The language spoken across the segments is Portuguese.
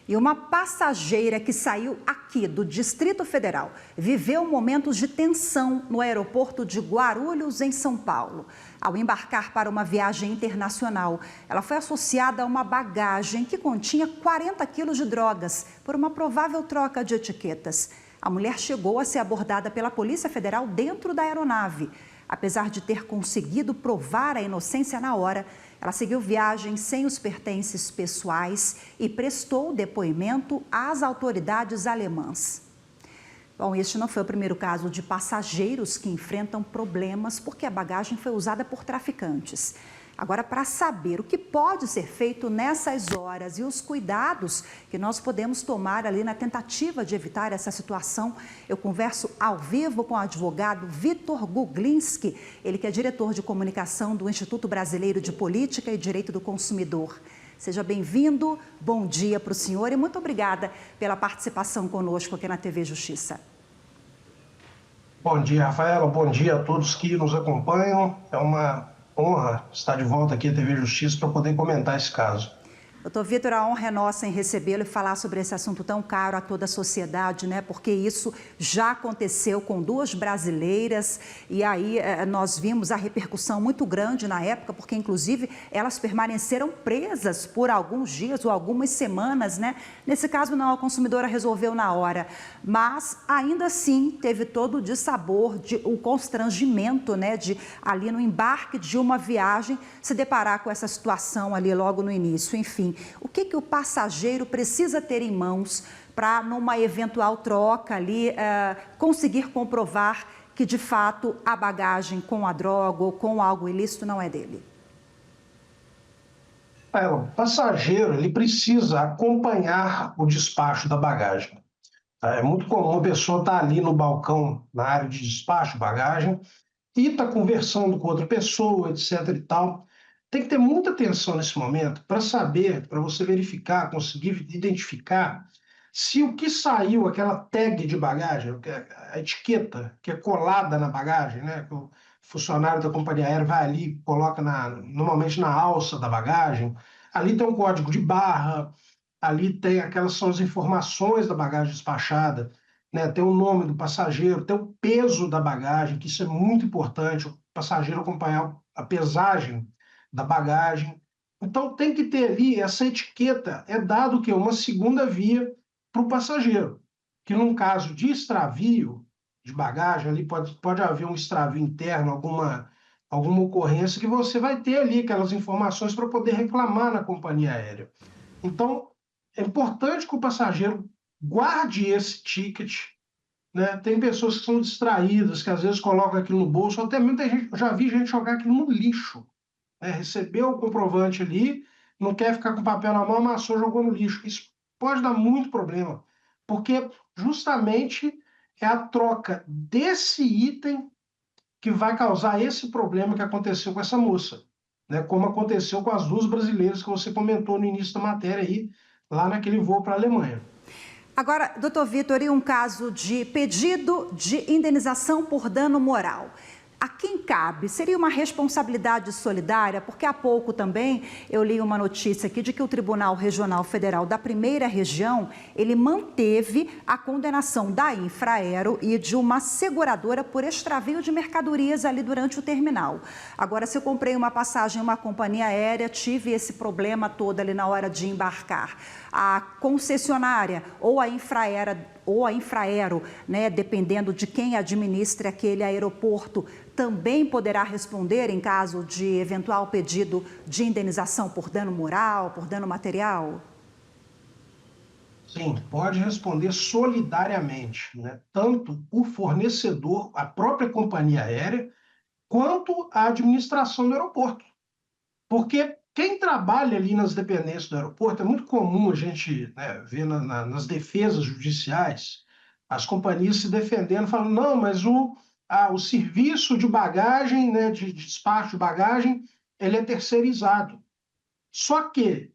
E uma passageira que saiu aqui do Distrito Federal viveu momentos de tensão no aeroporto de Guarulhos, em São Paulo. Ao embarcar para uma viagem internacional, ela foi associada a uma bagagem que continha 40 quilos de drogas por uma provável troca de etiquetas. A mulher chegou a ser abordada pela Polícia Federal dentro da aeronave. Apesar de ter conseguido provar a inocência na hora, ela seguiu viagem sem os pertences pessoais e prestou depoimento às autoridades alemãs. Bom, este não foi o primeiro caso de passageiros que enfrentam problemas porque a bagagem foi usada por traficantes. Agora, para saber o que pode ser feito nessas horas e os cuidados que nós podemos tomar ali na tentativa de evitar essa situação, eu converso ao vivo com o advogado Vitor Guglinski, ele que é diretor de comunicação do Instituto Brasileiro de Política e Direito do Consumidor. Seja bem-vindo, bom dia para o senhor e muito obrigada pela participação conosco aqui na TV Justiça. Bom dia, Rafaela, bom dia a todos que nos acompanham. É uma honra estar de volta aqui à TV Justiça para poder comentar esse caso. Doutor Vitor, a honra é nossa em recebê-lo e falar sobre esse assunto tão caro a toda a sociedade, né? Porque isso já aconteceu com duas brasileiras e aí nós vimos a repercussão muito grande na época, porque inclusive elas permaneceram presas por alguns dias ou algumas semanas, né? Nesse caso não, a consumidora resolveu na hora, mas ainda assim teve todo o dissabor, o constrangimento, né? De ali no embarque de uma viagem se deparar com essa situação ali logo no início, enfim. O que o passageiro precisa ter em mãos para, numa eventual troca ali, conseguir comprovar que, de fato, a bagagem com a droga ou com algo ilícito não é dele? O passageiro ele precisa acompanhar o despacho da bagagem. É muito comum a pessoa estar ali no balcão, na área de despacho de bagagem, e está conversando com outra pessoa, etc. e tal. Tem que ter muita atenção nesse momento para saber, para você verificar, conseguir identificar se o que saiu, aquela tag de bagagem, a etiqueta que é colada na bagagem, né, que o funcionário da companhia aérea vai ali, coloca normalmente na alça da bagagem, ali tem um código de barra, ali tem aquelas são as informações da bagagem despachada, né, tem o nome do passageiro, tem o peso da bagagem, que isso é muito importante, o passageiro acompanhar a pesagem da bagagem. Então tem que ter ali essa etiqueta, é dado que é uma segunda via para o passageiro, que num caso de extravio de bagagem, ali pode haver um extravio interno, alguma ocorrência que você vai ter ali aquelas informações para poder reclamar na companhia aérea. Então, é importante que o passageiro guarde esse ticket, né? Tem pessoas que são distraídas, que às vezes colocam aquilo no bolso, até muita gente, eu já vi gente jogar aquilo no lixo. Recebeu o comprovante ali, não quer ficar com o papel na mão, amassou, jogou no lixo. Isso pode dar muito problema, porque justamente é a troca desse item que vai causar esse problema que aconteceu com essa moça, né? Como aconteceu com as duas brasileiras que você comentou no início da matéria aí, lá naquele voo para a Alemanha. Agora, doutor Vitor, e um caso de pedido de indenização por dano moral? A quem cabe? Seria uma responsabilidade solidária? Porque há pouco também eu li uma notícia aqui de que o Tribunal Regional Federal da Primeira Região, ele manteve a condenação da Infraero e de uma seguradora por extravio de mercadorias ali durante o terminal. Agora, se eu comprei uma passagem em uma companhia aérea, tive esse problema todo ali na hora de embarcar, a concessionária ou a Infraero, né, dependendo de quem administre aquele aeroporto, também poderá responder em caso de eventual pedido de indenização por dano moral, por dano material? Sim, pode responder solidariamente, né? Tanto o fornecedor, a própria companhia aérea, quanto a administração do aeroporto. Porque quem trabalha ali nas dependências do aeroporto, é muito comum a gente, né, ver nas defesas judiciais, as companhias se defendendo, falando, não, mas o serviço de bagagem, né, de despacho de bagagem, ele é terceirizado. Só que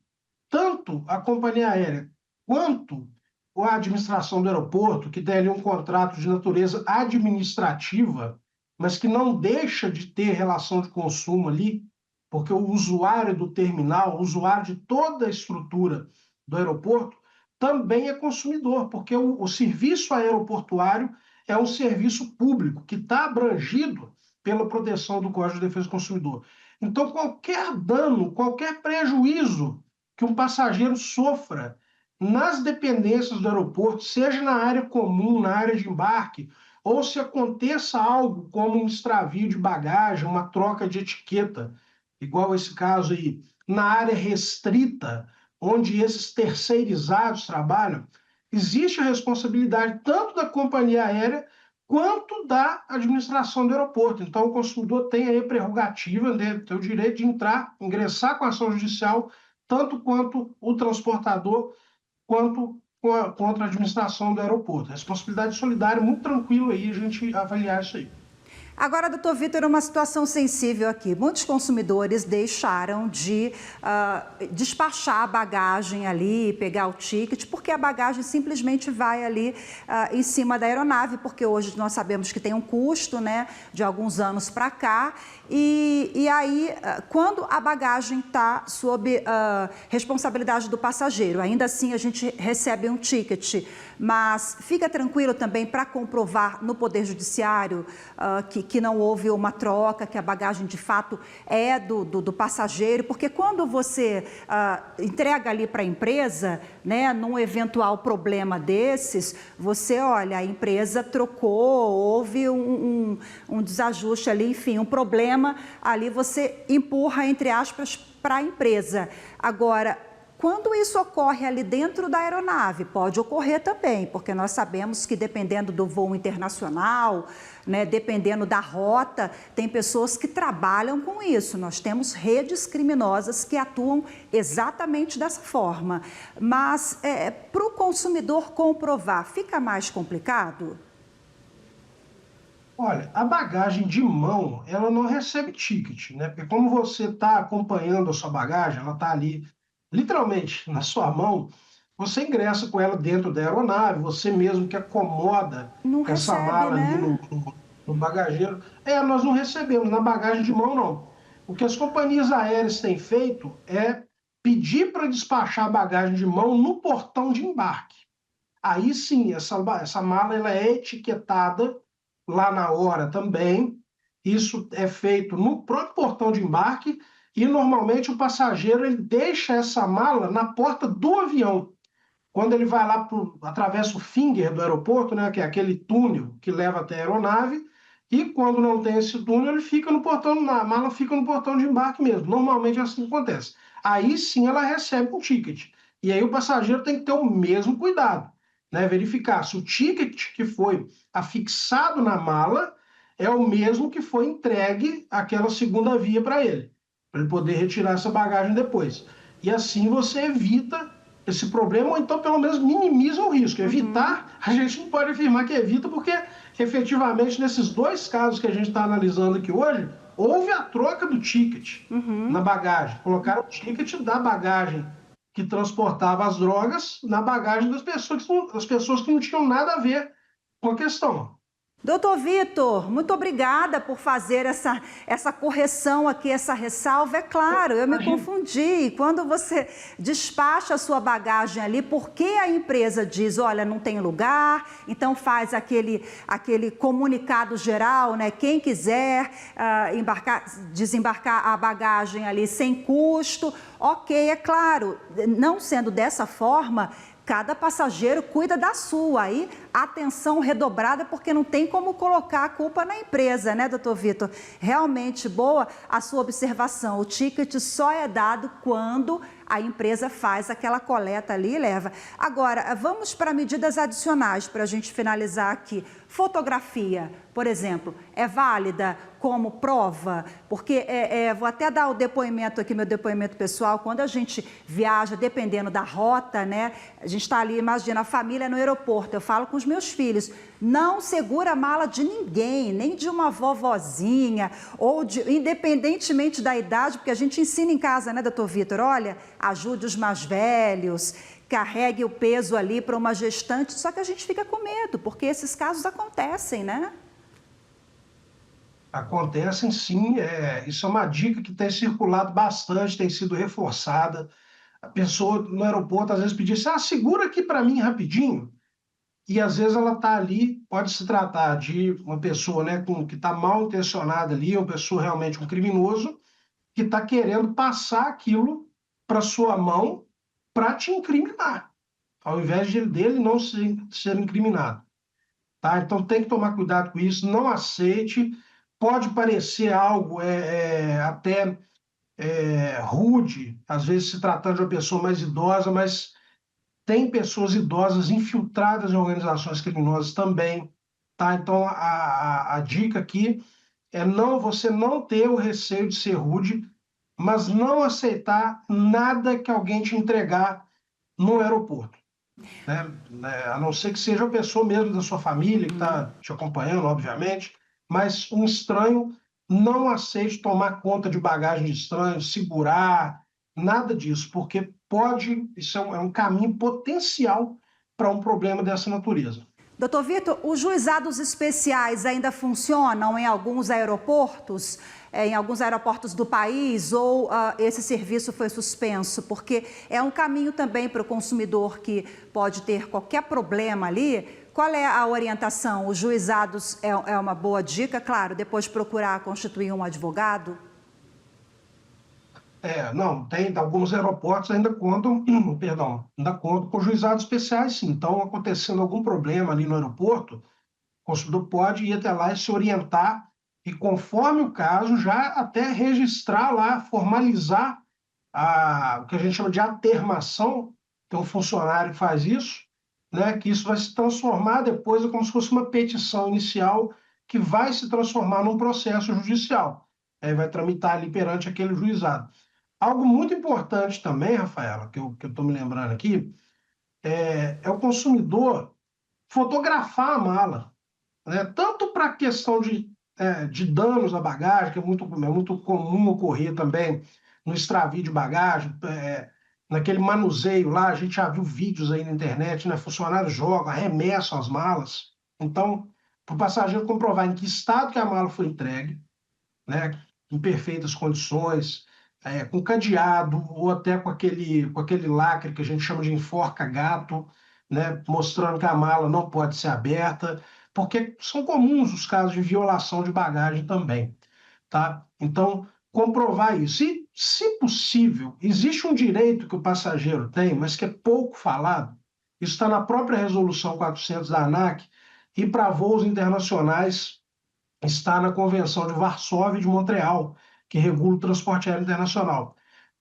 tanto a companhia aérea quanto a administração do aeroporto, que tem ali um contrato de natureza administrativa, mas que não deixa de ter relação de consumo ali, porque o usuário do terminal, o usuário de toda a estrutura do aeroporto, também é consumidor, porque o serviço aeroportuário é um serviço público que está abrangido pela proteção do Código de Defesa do Consumidor. Então, qualquer dano, qualquer prejuízo que um passageiro sofra nas dependências do aeroporto, seja na área comum, na área de embarque, ou se aconteça algo como um extravio de bagagem, uma troca de etiqueta, igual esse caso aí, na área restrita, onde esses terceirizados trabalham, existe a responsabilidade tanto da companhia aérea quanto da administração do aeroporto. Então, o consumidor tem aí a prerrogativa, né, tem o direito de ingressar com a ação judicial, tanto quanto o transportador, quanto contra a administração do aeroporto. Responsabilidade solidária, muito tranquilo aí a gente avaliar isso aí. Agora, doutor Vitor, uma situação sensível aqui. Muitos consumidores deixaram de despachar a bagagem ali, pegar o ticket, porque a bagagem simplesmente vai ali em cima da aeronave, porque hoje nós sabemos que tem um custo, né, de alguns anos para cá. E aí, quando a bagagem está sob responsabilidade do passageiro, ainda assim a gente recebe um ticket, mas fica tranquilo também para comprovar no Poder Judiciário que não houve uma troca, que a bagagem de fato é do passageiro, porque quando você entrega ali para a empresa, né, num eventual problema desses, você olha, a empresa trocou, houve um desajuste ali, enfim, um problema ali, você empurra, entre aspas, para a empresa. Agora, quando isso ocorre ali dentro da aeronave, pode ocorrer também, porque nós sabemos que dependendo do voo internacional, né, dependendo da rota, tem pessoas que trabalham com isso. Nós temos redes criminosas que atuam exatamente dessa forma. Mas para o consumidor comprovar, fica mais complicado? Olha, a bagagem de mão, ela não recebe ticket, né? Porque como você está acompanhando a sua bagagem, ela está ali, literalmente, na sua mão, você ingressa com ela dentro da aeronave, você mesmo que acomoda Não essa recebe, mala ali né? no bagageiro. Nós não recebemos, na bagagem de mão, não. O que as companhias aéreas têm feito é pedir para despachar a bagagem de mão no portão de embarque. Aí sim, essa mala ela é etiquetada lá na hora também. Isso é feito no próprio portão de embarque e normalmente o passageiro ele deixa essa mala na porta do avião. Quando ele vai lá, atravessa o finger do aeroporto, né, que é aquele túnel que leva até a aeronave, e quando não tem esse túnel, ele fica no portão, a mala fica no portão de embarque mesmo. Normalmente é assim que acontece. Aí sim ela recebe um ticket. E aí o passageiro tem que ter o mesmo cuidado, né, verificar se o ticket que foi afixado na mala é o mesmo que foi entregue aquela segunda via para ele poder retirar essa bagagem depois. E assim você evita esse problema, ou então pelo menos minimiza o risco. Evitar, a gente não pode afirmar que evita, porque efetivamente nesses dois casos que a gente está analisando aqui hoje, houve a troca do ticket na bagagem. Colocaram o ticket da bagagem que transportava as drogas na bagagem das pessoas que não tinham nada a ver com a questão. Doutor Vitor, muito obrigada por fazer essa correção aqui, essa ressalva. É claro, eu me confundi. Quando você despacha a sua bagagem ali, porque a empresa diz, olha, não tem lugar, então faz aquele comunicado geral, né? Quem quiser desembarcar a bagagem ali sem custo, ok, é claro. Não sendo dessa forma, cada passageiro cuida da sua, aí atenção redobrada, porque não tem como colocar a culpa na empresa, né, doutor Vitor? Realmente boa a sua observação, o ticket só é dado quando a empresa faz aquela coleta ali e leva. Agora, vamos para medidas adicionais para a gente finalizar aqui. Fotografia, por exemplo, é válida como prova? Porque, vou até dar o depoimento aqui, meu depoimento pessoal, quando a gente viaja, dependendo da rota, né? A gente está ali, imagina, a família no aeroporto, eu falo com os meus filhos, não segura a mala de ninguém, nem de uma vovozinha, ou independentemente da idade, porque a gente ensina em casa, né, doutor Vitor? Olha, ajude os mais velhos, carregue o peso ali para uma gestante, só que a gente fica com medo, porque esses casos acontecem, né? Acontecem sim, isso é uma dica que tem circulado bastante, tem sido reforçada. a pessoa no aeroporto às vezes pedia assim, segura aqui para mim rapidinho. E às vezes ela está ali, pode se tratar de uma pessoa, né, que está mal intencionada ali, uma pessoa realmente um criminoso, que está querendo passar aquilo para sua mão para te incriminar, ao invés dele não ser incriminado. Tá? Então tem que tomar cuidado com isso, não aceite. Pode parecer algo até rude, às vezes se tratando de uma pessoa mais idosa, mas tem pessoas idosas infiltradas em organizações criminosas também. Tá? Então a dica aqui é você não ter o receio de ser rude, mas não aceitar nada que alguém te entregar no aeroporto. Né? A não ser que seja a pessoa mesmo da sua família que está te acompanhando, obviamente, mas um estranho não aceite tomar conta de bagagem de estranho, segurar, nada disso, porque isso é um caminho potencial para um problema dessa natureza. Doutor Vitor, os juizados especiais ainda funcionam em alguns aeroportos, do país, ou esse serviço foi suspenso? Porque é um caminho também para o consumidor que pode ter qualquer problema ali. Qual é a orientação? Os juizados é uma boa dica, claro, depois procurar constituir um advogado? Não, tem alguns aeroportos ainda contam, ainda contam com juizados especiais, sim. Então, acontecendo algum problema ali no aeroporto, o consumidor pode ir até lá e se orientar e, conforme o caso, já até registrar lá, formalizar o que a gente chama de atermação, tem um funcionário que faz isso, né, que isso vai se transformar depois, como se fosse uma petição inicial que vai se transformar num processo judicial. Aí vai tramitar ali perante aquele juizado. Algo muito importante também, Rafaela, que eu estou me lembrando aqui, é o consumidor fotografar a mala, né? Tanto para a questão de danos à bagagem, que é muito comum ocorrer também no extravio de bagagem, naquele manuseio lá, a gente já viu vídeos aí na internet, né? Funcionários jogam, arremessam as malas. Então, para o passageiro comprovar em que estado que a mala foi entregue, né? Em perfeitas condições, com cadeado ou até com aquele lacre que a gente chama de enforca-gato, né? Mostrando que a mala não pode ser aberta, porque são comuns os casos de violação de bagagem também. Tá? Então, comprovar isso. E, se possível, existe um direito que o passageiro tem, mas que é pouco falado, isso está na própria Resolução 400 da ANAC, e para voos internacionais está na Convenção de Varsóvia e de Montreal, que regula o transporte aéreo internacional.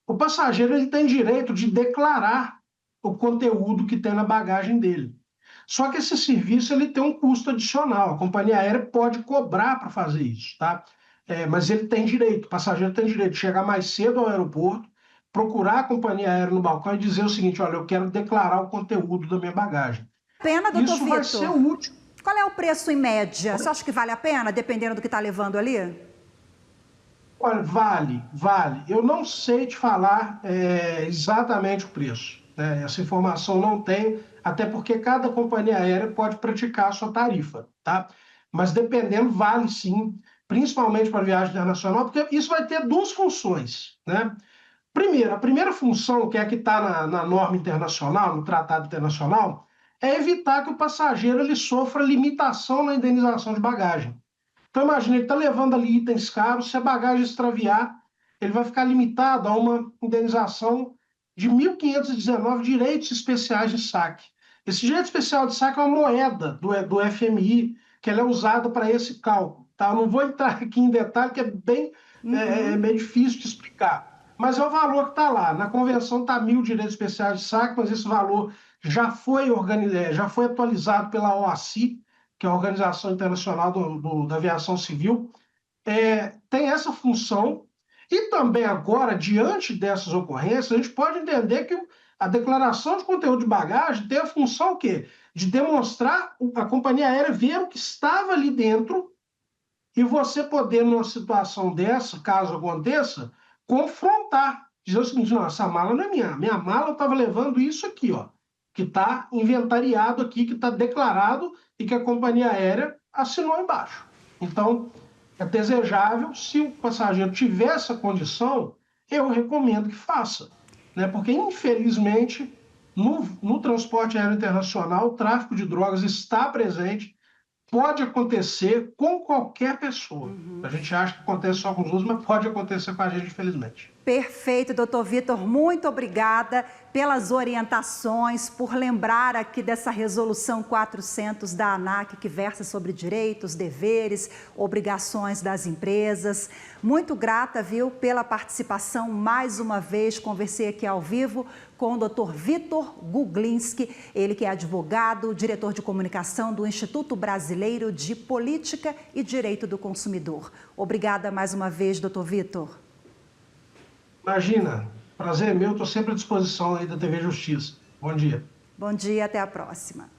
O passageiro ele tem direito de declarar o conteúdo que tem na bagagem dele. Só que esse serviço ele tem um custo adicional. A companhia aérea pode cobrar para fazer isso, tá? Mas ele tem direito, o passageiro tem direito de chegar mais cedo ao aeroporto, procurar a companhia aérea no balcão e dizer o seguinte: olha, eu quero declarar o conteúdo da minha bagagem. Pena, doutor Isso vai ser Vitor. útil. Qual é o preço em média? Você acha que vale a pena, dependendo do que está levando ali? Olha, vale. Eu não sei te falar exatamente o preço, né? Essa informação não tem, até porque cada companhia aérea pode praticar a sua tarifa, tá? Mas dependendo, vale sim, principalmente para viagem internacional, porque isso vai ter duas funções, né? Primeiro, a primeira função, que é a que está na norma internacional, no tratado internacional, é evitar que o passageiro ele sofra limitação na indenização de bagagem. Então, imagina, ele está levando ali itens caros, se a bagagem extraviar, ele vai ficar limitado a uma indenização de 1.519 direitos especiais de saque. Esse direito especial de saque é uma moeda do FMI, que ela é usada para esse cálculo. Tá? Eu não vou entrar aqui em detalhe, que é bem difícil de explicar. Mas é o valor que está lá. Na convenção está 1.000 direitos especiais de saque, mas esse valor já foi atualizado pela OACI, que é a Organização Internacional da Aviação Civil, tem essa função. E também agora, diante dessas ocorrências, a gente pode entender que a declaração de conteúdo de bagagem tem a função o quê? De demonstrar a companhia aérea ver o que estava ali dentro e você poder, numa situação dessa, caso aconteça, confrontar. Dizer o seguinte: não, essa mala não é minha mala eu estava levando isso aqui, ó, que está inventariado aqui, que está declarado e que a companhia aérea assinou embaixo. Então, é desejável, se o passageiro tiver essa condição, eu recomendo que faça. né? Porque, infelizmente, no transporte aéreo internacional, o tráfico de drogas está presente, pode acontecer com qualquer pessoa. A gente acha que acontece só com os outros, mas pode acontecer com a gente, infelizmente. Perfeito, doutor Vitor, muito obrigada pelas orientações, por lembrar aqui dessa resolução 400 da ANAC, que versa sobre direitos, deveres, obrigações das empresas. Muito grata, viu, pela participação mais uma vez. Conversei aqui ao vivo com o doutor Vitor Guglinski, ele que é advogado, diretor de comunicação do Instituto Brasileiro de Política e Direito do Consumidor. Obrigada mais uma vez, doutor Vitor. Imagina, prazer é meu, estou sempre à disposição aí da TV Justiça. Bom dia. Bom dia, até a próxima.